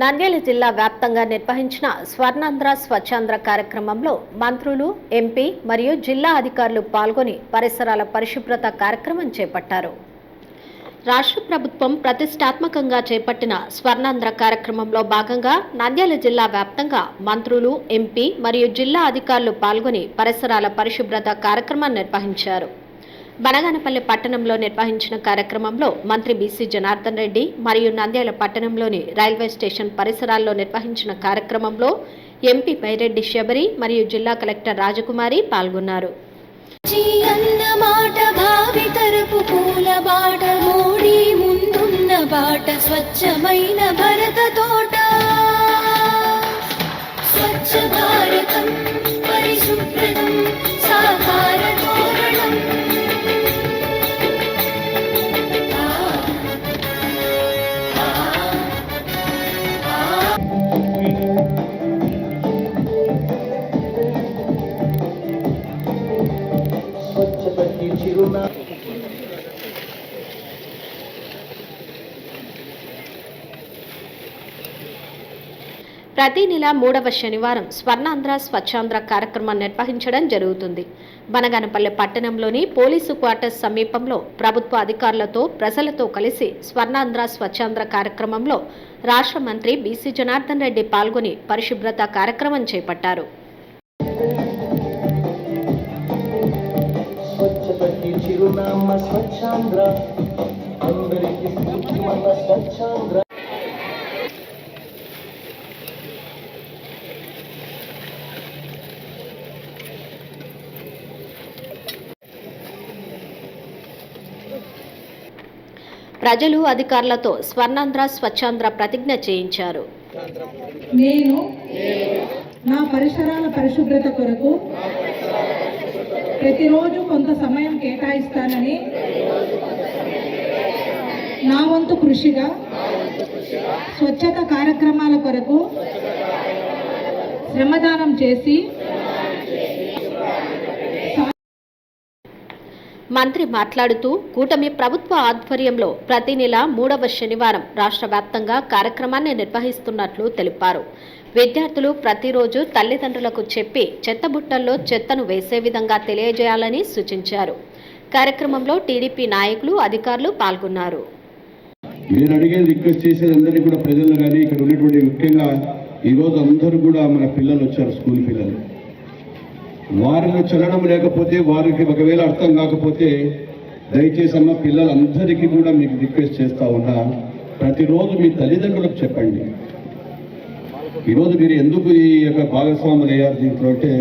నంద్యాల జిల్లా వ్యాప్తంగా నిర్వహించిన స్వర్ణాంధ్ర స్వచ్ఛాంధ్ర కార్యక్రమంలో మంత్రులు, ఎంపీ మరియు జిల్లా అధికారులు పాల్గొని పరిసరాల పరిశుభ్రత కార్యక్రమం చేపట్టారు. రాష్ట్ర ప్రభుత్వం ప్రతిష్టాత్మకంగా చేపట్టిన స్వర్ణాంధ్ర కార్యక్రమంలో భాగంగా నంద్యాల జిల్లా వ్యాప్తంగా మంత్రులు, ఎంపీ మరియు జిల్లా అధికారులు పాల్గొని పరిసరాల పరిశుభ్రత కార్యక్రమాన్ని నిర్వహించారు. బనగానపల్లి పట్టణంలో నిర్వహించిన కార్యక్రమంలో మంత్రి బీసీ జనార్దన్ రెడ్డి మరియు నంద్యాల పట్టణంలోని రైల్వే స్టేషన్ పరిసరాల్లో నిర్వహించిన కార్యక్రమంలో ఎంపీ బైరెడ్డి శబరి మరియు జిల్లా కలెక్టర్ రాజకుమారి పాల్గొన్నారు. స్వచ్ఛమైన భరత తోట, స్వచ్ఛ భారతం పరిశుభ్రతం సాకార తోరణం. ప్రతి నెల 3వ శనివారం స్వర్ణాంధ్ర స్వచ్ఛాంధ్ర కార్యక్రమం నిర్వహించడం జరుగుతుంది. బనగానపల్లి పట్టణంలోని పోలీసు క్వార్టర్స్ సమీపంలో ప్రభుత్వ అధికారులతో ప్రజలతో కలిసి స్వర్ణాంధ్ర స్వచ్ఛాంధ్ర కార్యక్రమంలో రాష్ట్ర మంత్రి బీసీ జనార్దన్ రెడ్డి పాల్గొని పరిశుభ్రత కార్యక్రమం చేపట్టారు. ప్రజలు అధికారులతో స్వర్ణాంధ్ర స్వచ్ఛాంధ్ర ప్రతిజ్ఞ చేయించారు. నేను నా పరిసరాల పరిశుభ్రత కొరకు ప్రతిరోజు కొంత సమయం కేటాయిస్తానని నా వంతు కృషిగా స్వచ్ఛత కార్యక్రమాల కొరకు శ్రమదానం చేసి మంత్రి మాట్లాడుతూ కూటమి ప్రభుత్వ ఆధ్వర్యంలో ప్రతి నెల 3వ శనివారం రాష్ట్ర వ్యాప్తంగా కార్యక్రమాన్ని నిర్వహిస్తున్నట్లు తెలిపారు. విద్యార్థులు ప్రతిరోజు తల్లిదండ్రులకు చెప్పి చెత్తబుట్టల్లో చెత్తను వేసే విధంగా తెలియజేయాలని సూచించారు. కార్యక్రమంలో టీడీపీ నాయకులు, అధికారులు పాల్గొన్నారు. నేను అడిగేది, రిక్వెస్ట్ చేసేది అందరినీ కూడా ప్రజలు కానీ ఇక్కడ ఉన్నటువంటి ముఖ్యంగా ఈరోజు అందరూ కూడా మన పిల్లలు వచ్చారు, స్కూల్ పిల్లలు. వారిని చలనం లేకపోతే, వారికి ఒకవేళ అర్థం కాకపోతే దయచేసి అన్న పిల్లలందరికీ కూడా మీకు రిక్వెస్ట్ చేస్తూ ఉన్నా, ప్రతిరోజు మీ తల్లిదండ్రులకు చెప్పండి. ఈరోజు మీరు ఎందుకు ఈ యొక్క భాగస్వాములు అయ్యారు దీంట్లో అంటే,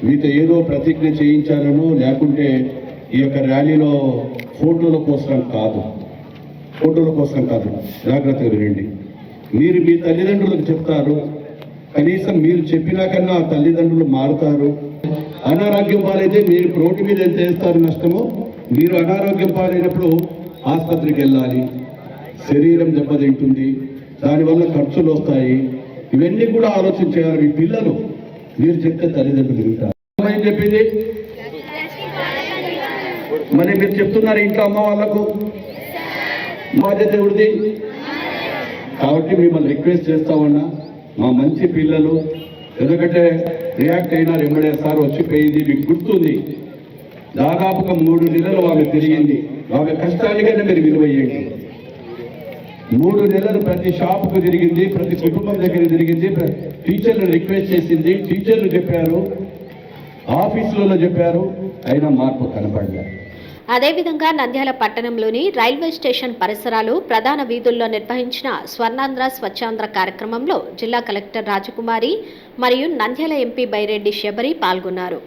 మీతో ఏదో ప్రతిజ్ఞ చేయించాలనో లేకుంటే ఈ యొక్క ర్యాలీలో ఫోటోల కోసం కాదు, జాగ్రత్తగా వినండి. మీరు మీ తల్లిదండ్రులకు చెప్తారు, కనీసం మీరు చెప్పినా కన్నా తల్లిదండ్రులు మారుతారు. అనారోగ్యం పాలైతే మీరు రోడ్డు మీద ఎంత వేస్తారు నష్టమో, మీరు అనారోగ్యం పాలైనప్పుడు ఆసుపత్రికి వెళ్ళాలి, శరీరం దెబ్బతింటుంది, దానివల్ల ఖర్చులు వస్తాయి. ఇవన్నీ కూడా ఆలోచించారు మీ పిల్లలు. మీరు చెప్తే తల్లిదండ్రులు వింటారు. ఏం చెప్పింది మరి మీరు చెప్తున్నారు ఇంట్లో అమ్మ వాళ్ళకు, బాధ్యత ఎవరిది? కాబట్టి మిమ్మల్ని రిక్వెస్ట్ చేస్తా ఉన్నా, మా మంచి పిల్లలు, ఎందుకంటే రియాక్ట్ అయినారు ఎమ్మడే సార్ వచ్చిపోయింది, మీకు గుర్తుంది. దాదాపుగా 3 నెలలు ఆమె తిరిగింది. ఆమె కష్టానికైనా మీరు విలువయ్యండి. 3 నెలలు ప్రతి షాపుకు తిరిగింది, ప్రతి కుటుంబం దగ్గర తిరిగింది, టీచర్లు రిక్వెస్ట్ చేసింది, టీచర్లు చెప్పారు, ఆఫీసులలో చెప్పారు, అయినా మార్పు కనపడలేదు. అదేవిధంగా నంద్యాల పట్టణంలోని రైల్వే స్టేషన్ పరిసరాలు, ప్రధాన వీధుల్లో నిర్వహించిన స్వర్ణాంధ్ర స్వచ్ఛాంధ్ర కార్యక్రమంలో జిల్లా కలెక్టర్ రాజకుమారి మరియు నంద్యాల ఎంపీ బైరెడ్డి శబరి పాల్గొన్నారు.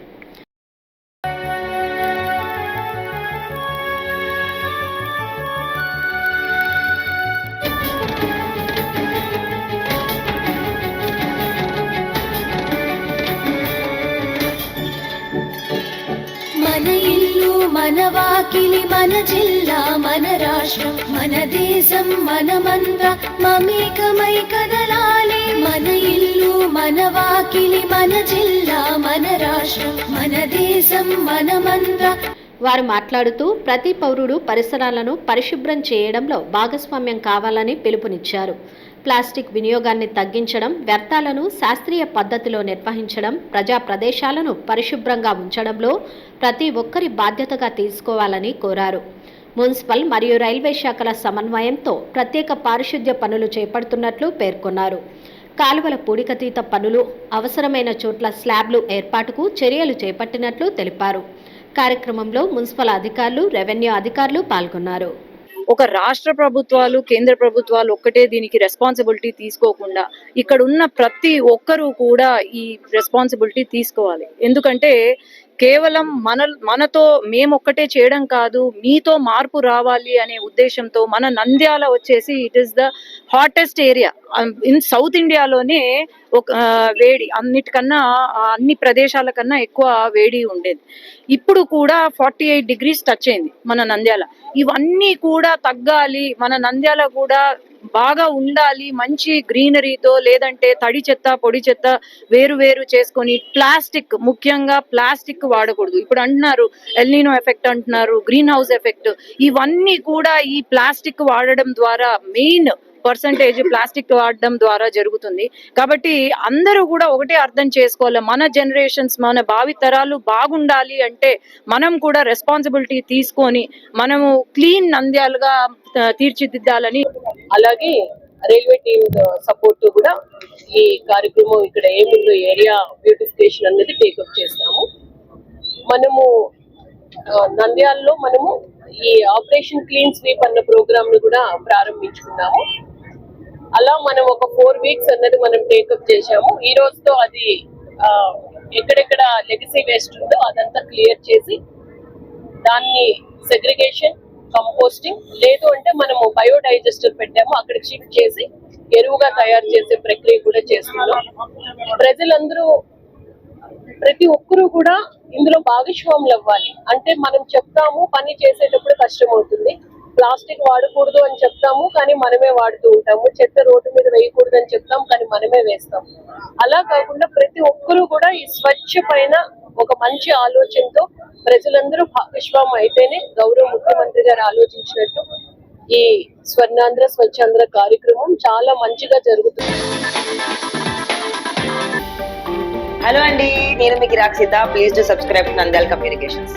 మన వాకిలి, మన జిల్లా, మన రాష్ట్రం, మన దేశం, మనమంత మమేకమై కదలాలి. మన ఇల్లు, మన వాకిలి, మన జిల్లా, మన రాష్ట్రం, మన దేశం, మనమంత వారు మాట్లాడుతూ ప్రతి పౌరుడు పరిసరాలను పరిశుభ్రం చేయడంలో భాగస్వామ్యం కావాలని పిలుపునిచ్చారు. ప్లాస్టిక్ వినియోగాన్ని తగ్గించడం, వ్యర్థాలను శాస్త్రీయ పద్ధతిలో నిర్వహించడం, ప్రజా ప్రదేశాలను పరిశుభ్రంగా ఉంచడంలో ప్రతి ఒక్కరి బాధ్యతగా తీసుకోవాలని కోరారు. మున్సిపల్ మరియు రైల్వే శాఖల సమన్వయంతో ప్రత్యేక పారిశుద్ధ్య పనులు చేపడుతున్నట్లు పేర్కొన్నారు. కాలువల పూడికతీత పనులు, అవసరమైన చోట్ల స్లాబ్లు ఏర్పాటుకు చర్యలు చేపట్టినట్లు తెలిపారు. కార్యక్రమంలో మున్సిపల్ అధికారులు, రెవెన్యూ అధికారులు పాల్గొన్నారు. ఒక రాష్ట్ర ప్రభుత్వాలు, కేంద్ర ప్రభుత్వాలు ఒక్కటే దీనికి రెస్పాన్సిబిలిటీ తీసుకోకుండా ఇక్కడ ఉన్న ప్రతి ఒక్కరూ కూడా ఈ రెస్పాన్సిబిలిటీ తీసుకోవాలి. ఎందుకంటే కేవలం మనతో మేమొక్కటే చేయడం కాదు, మీతో మార్పు రావాలి అనే ఉద్దేశంతో మన నంద్యాల వచ్చేసి it is the hottest area in south ఇండియాలోనే. ఒక వేడి అన్నిటికన్నా, అన్ని ప్రదేశాల కన్నా ఎక్కువ వేడి ఉండేది. ఇప్పుడు కూడా 48 degrees టచ్ అయింది మన నంద్యాల. ఇవన్నీ కూడా తగ్గాలి, మన నంద్యాల కూడా బాగా ఉండాలి మంచి గ్రీనరీతో, లేదంటే తడి చెత్త పొడి చెత్త వేరు చేసుకొని, ప్లాస్టిక్, ముఖ్యంగా ప్లాస్టిక్ వాడకూడదు. ఇప్పుడు అంటున్నారు ఎల్నినో ఎఫెక్ట్ అంటున్నారు, గ్రీన్ హౌస్ ఎఫెక్ట్, ఇవన్నీ కూడా ఈ ప్లాస్టిక్ వాడడం ద్వారా మెయిన్ పర్సంటేజ్ ప్లాస్టిక్ వాడడం ద్వారా జరుగుతుంది. కాబట్టి అందరూ కూడా ఒకటే అర్థం చేసుకోవాలి, మన జనరేషన్స్, మన భావి తరాలు బాగుండాలి అంటే మనం కూడా రెస్పాన్సిబిలిటీ తీసుకొని మనము క్లీన్ నంద్యాలుగా తీర్చిదిద్దాలని. అలాగే రైల్వే టీమ్ సపోర్ట్ కూడా ఈ కార్యక్రమం ఇక్కడ ఏముందో ఏరియా బ్యూటిఫికేషన్ అనేది టేకప్ చేస్తాము. మనము నంద్యాలలో మనము ఈ ఆపరేషన్ క్లీన్ స్వీప్ అన్న ప్రోగ్రామ్ ను కూడా ప్రారంభించుకున్నాము. అలా మనం ఒక 4 weeks అన్నది మనం టేకప్ చేశాము. ఈ రోజుతో అది ఎక్కడెక్కడ లెగసీ వేస్ట్ ఉందో అదంతా క్లియర్ చేసి దాన్ని సెగ్రిగేషన్, కంపోస్టింగ్, లేదు అంటే మనము బయోడైజెస్టర్ పెట్టాము, అక్కడికి షిఫ్ట్ చేసి ఎరువుగా తయారు చేసే ప్రక్రియ కూడా చేస్తున్నాం. ప్రజలందరూ, ప్రతి ఒక్కరూ కూడా ఇందులో భాగస్వాములు అవ్వాలి. అంటే మనం చెప్తాము, పని చేసేటప్పుడు కష్టం అవుతుంది. ప్లాస్టిక్ వాడకూడదు అని చెప్తాము, కానీ మనమే వాడుతూ ఉంటాము. చెత్త రోడ్డు మీద వేయకూడదు అని చెప్తాం, కానీ మనమే వేస్తాం. అలా కాకుండా ప్రతి ఒక్కరూ కూడా ఈ స్వచ్ఛ పైన ఒక మంచి ఆలోచనతో ప్రజలందరూ భాగస్వామ్యం అయితేనే గౌరవ ముఖ్యమంత్రి గారు ఆలోచించినట్టు ఈ స్వర్ణాంధ్ర స్వచ్ఛాంధ్ర కార్యక్రమం చాలా మంచిగా జరుగుతుంది. హలో అండి, నేను మీకు Rakshitha. Please to subscribe Nandyal communications.